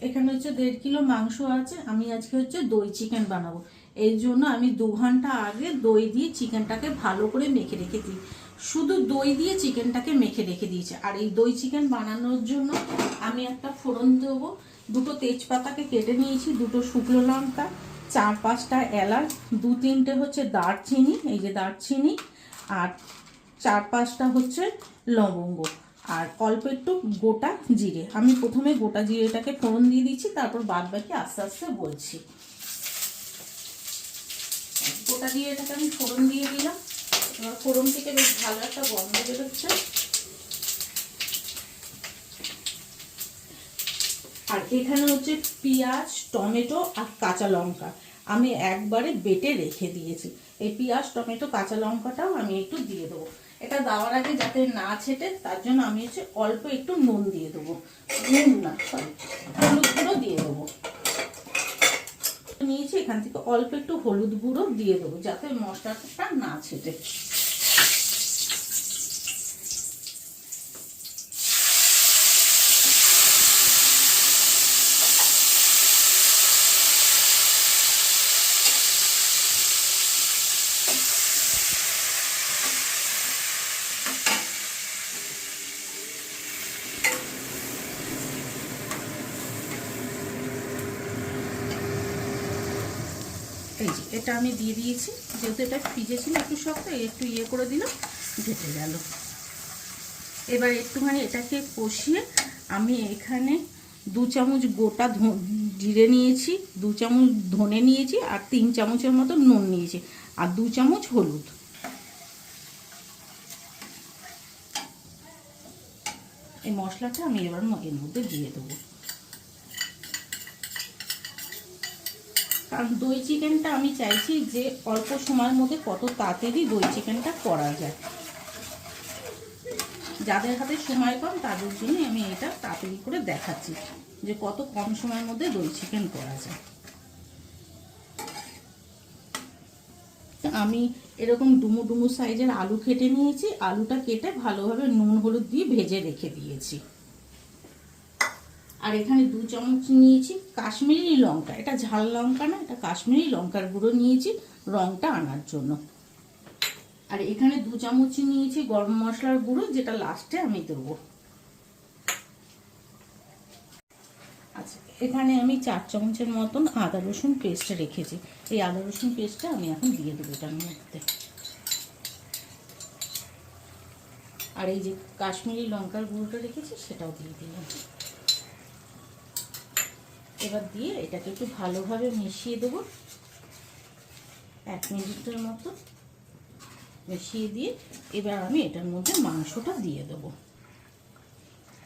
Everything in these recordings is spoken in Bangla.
এখানে হচ্ছে 1.5 কিলো মাংস আছে। আমি আজকে হচ্ছে দই চিকেন বানাবো। এর জন্য আমি 2 ঘন্টা আগে দই দিয়ে চিকেনটাকে ভালো করে মেখে রেখে দিই। শুধু দই দিয়ে চিকেনটাকে মেখে রেখে দিয়েছি। আর এই দই চিকেন বানানোর জন্য আমি একটা ফোড়ন দেবো। 2টো তেজপাতাকে কেটে নিয়েছি, 2টো শুকনো লঙ্কা, 4-5টা এলাচ, 2-3টে হচ্ছে দারচিনি, এই যে দারচিনি, আর 4-5টা হচ্ছে লবঙ্গ, আর অল্প একটু গোটা জিরে। আমি প্রথমে গোটা জিরেটাকে ফোড়ন দিয়ে দিচ্ছি, তারপর বাদ বাকি আস্তে আস্তে বলছি। গোটা জিরেটাকে আমি ফোড়ন দিয়ে দিলাম। এবার ফোড়ন থেকে বেশ ভালো একটা গন্ধ বেরোচ্ছে। আর এখানে হচ্ছে পেঁয়াজ, টমেটো আর কাঁচা লঙ্কা আমি একবারে বেটে রেখে দিয়েছি। এই পেঁয়াজ, টমেটো, কাঁচা লঙ্কাটাও আমি একটু দিয়ে দেবো। এটা দেওয়ার আগে যাতে না ছেটে তার জন্য আমি হচ্ছে অল্প একটু নুন দিয়ে দেবো। নুন না, সরি, হলুদ গুঁড়ো দিয়ে দেবো। নিয়েছি, এখান থেকে অল্প একটু হলুদ গুঁড়ো দিয়ে দেবো যাতে মশলাটা না ছেটে। এই যে এটা আমি দিয়ে দিয়েছি, যেহেতু এটা ফ্রিজে ছিল একটু শক্ত, একটু করে দিলাম, ঘেটে গেল। এবার একটুখানি এটাকে কষিয়ে আমি এখানে 2 চামচ গোটা জিরে নিয়েছি, 2 চামচ ধনে নিয়েছি, আর 3 চামচের মতো নুন নিয়েছি, আর 2 চামচ হলুদ। এই মশলাটা আমি এবার এর মধ্যে দিয়ে দেবো। কারণ দই চিকেনটা আমি চাইছি যে অল্প সময়ের মধ্যে কত তাড়াতাড়ি দই চিকেনটা করা যায়। যাদের হাতে সময় কম তাদের জন্য আমি এটা তাড়াতাড়ি করে দেখাচ্ছি যে কত কম সময়ের মধ্যে দই চিকেন করা যায়। আমি এরকম ডুমু ডুমু সাইজের আলু কেটে নিয়েছি। আলুটা কেটে ভালোভাবে নুন হলুদ দিয়ে ভেজে রেখে দিয়েছি। আর এখানে 2 চামচ নিয়েছি কাশ্মীরি লঙ্কা। এটা ঝাল লঙ্কা না, এটা কাশ্মীরি লঙ্কার গুঁড়ো নিয়েছি রংটা আনার জন্য। আর এখানে 2 চামচ নিয়েছি গরম মশলার গুঁড়ো, যেটা লাস্টে আমি দেবো। আচ্ছা, এখানে আমি 4 চামচের মতন আদা রসুন পেস্ট রেখেছি। এই আদা রসুন পেস্টটা আমি এখন দিয়ে দেবো এটার মধ্যে। আর এই যে কাশ্মীরি লঙ্কার গুঁড়োটা রেখেছি সেটাও দিয়ে দিলাম। এবার দিয়ে এটাকে একটু ভালোভাবে মিশিয়ে দেবো। 1 মিনিটের মতো মিশিয়ে দিয়ে এবার আমি এটার মধ্যে মাংসটা দিয়ে দেবো।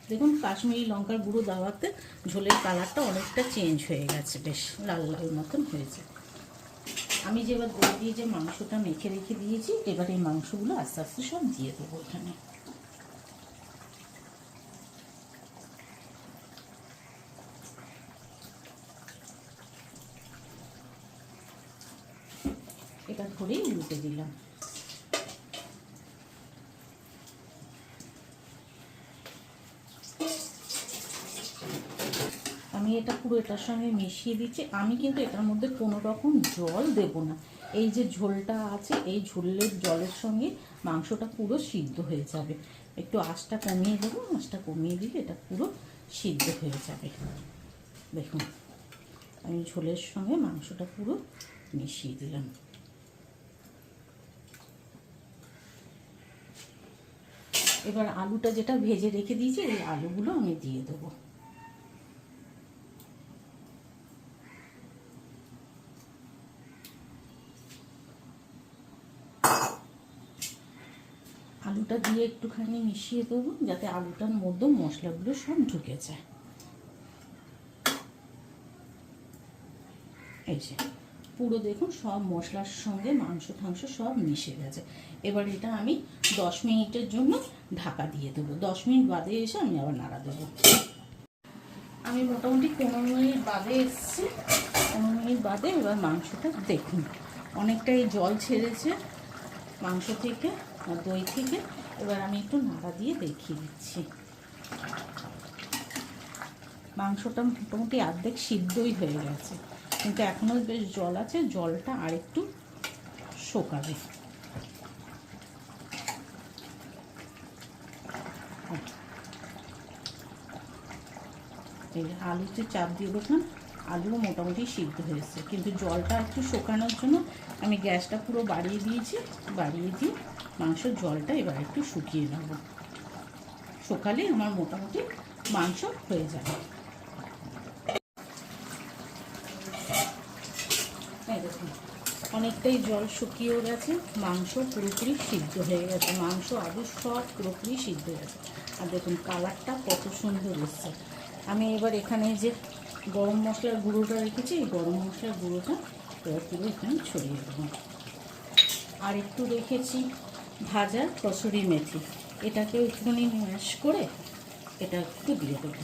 দেখুন কাশ্মীরি লঙ্কার গুঁড়ো দেওয়াতে ঝোলের কালারটা অনেকটা চেঞ্জ হয়ে গেছে, বেশ লাল লাল মতন হয়েছে। আমি যে এবার দই দিয়ে যে মাংসটা মেখে রেখে দিয়েছি, এবার এই মাংসগুলো আস্তে আস্তে সব দিয়ে দেবো এখানে। এটা ধরেই উল্টে দিলাম। আমি এটা পুরো এটার সঙ্গে মিশিয়ে দিচ্ছি। আমি কিন্তু এটার মধ্যে কোনো রকম জল দেব না। এই যে ঝোলটা আছে, এই ঝোলের জলের সঙ্গে মাংসটা পুরো সিদ্ধ হয়ে যাবে। একটু আঁচটা কমিয়ে দেবো, আঁচটা কমিয়ে দিলে এটা পুরো সিদ্ধ হয়ে যাবে। দেখুন আমি ঝোলের সঙ্গে মাংসটা পুরো মিশিয়ে দিলাম। এবার আলুটা যেটা ভেজে রেখে দিয়েছি, এই আলুগুলো আমি দিয়ে দেবো। আলুটা দিয়ে একটুখানি মিশিয়ে দেবো যাতে আলুটার মধ্যে মশলাগুলো সব ঢুকে যায়। এই যে পুরো দেখুন সব মশলার সঙ্গে মাংস সব মিশে গেছে। এবার এটা আমি 10 মিনিটের জন্য ঢাকা দিয়ে দেবো। 10 মিনিট বাদে এসে আমি আবার নাড়া দেবো। আমি মোটামুটি 15 মিনিট বাদে এসেছি। 15 মিনিট বাদে এবার মাংসটা দেখুন অনেকটাই জল ছেড়েছে মাংস থেকে আর দই থেকে। এবার আমি একটু নাড়া দিয়ে দেখিয়ে দিচ্ছি। মাংসটা মোটামুটি অর্ধেক সিদ্ধই হয়ে গেছে, কিন্তু এখনও বেশ জল আছে, জলটা আরেকটু শোকাবে। এই আলুতে চাপ দিয়ে দেখুন আলুও মোটামুটি সিদ্ধ হয়েছে, কিন্তু জলটা একটু শোকানোর জন্য আমি গ্যাসটা পুরো বাড়িয়ে দিয়েছি। বাড়িয়ে দিয়ে মাংসের জলটা এবার একটু শুকিয়ে নেব, শুকালে আমার মোটামুটি মাংস হয়ে যাবে। এই দেখুন অনেকটাই জল শুকিয়েও গেছে, মাংস পুরোপুরি সিদ্ধ হয়ে গেছে, মাংস আলু সব পুরোপুরি সিদ্ধ হয়ে গেছে। আর দেখুন কালারটা কত সুন্দর এসছে। আমি এবার এখানে যে গরম মশলার গুঁড়োটা রেখেছি, এই গরম মশলার গুঁড়োটা এবার পুরো এখানে ছড়িয়ে দেবো। আর একটু রেখেছি ভাজা কসুরি মেথি, এটাকেও একটুখানি ম্যাশ করে এটা একটু দিয়ে দেবো।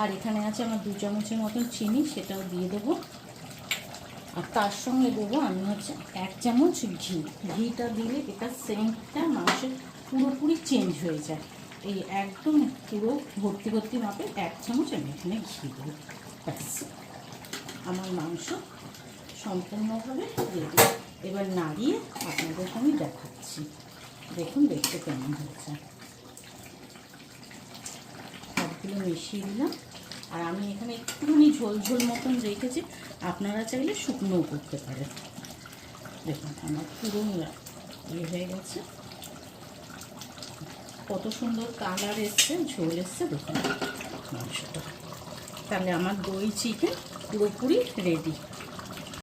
আর এখানে আছে আমার 2 চামচের মতন চিনি, সেটাও দিয়ে দেবো। আর তার সঙ্গে দেবো আমি হচ্ছে 1 চামচ ঘি। ঘিটা দিলে এটা সেন্টটা মাংসের পুরোপুরি চেঞ্জ হয়ে যায়। এই একদম পুরো ভর্তি ভর্তি মাপে 1 চামচ আমি এখানে ঘি দেবো। ব্যাস আমার মাংস সম্পূর্ণভাবে রেডি। এবার নাড়িয়ে আপনাদেরকে আমি দেখাচ্ছি, দেখুন দেখতে কেমন হয়েছে। সবগুলো মিশিয়ে দিলাম। আর আমি এখানে একটুখানি ঝোল ঝোল মতন রেখেছি, আপনারা চাইলে শুকনোও করতে পারেন। দেখুন আমার পুরো ইয়ে হয়ে গেছে, কত সুন্দর কালার এসছে, ঝোল এসছে দেখুন মাংসটা। তাহলে আমার দই চিকেন পুরোপুরি রেডি।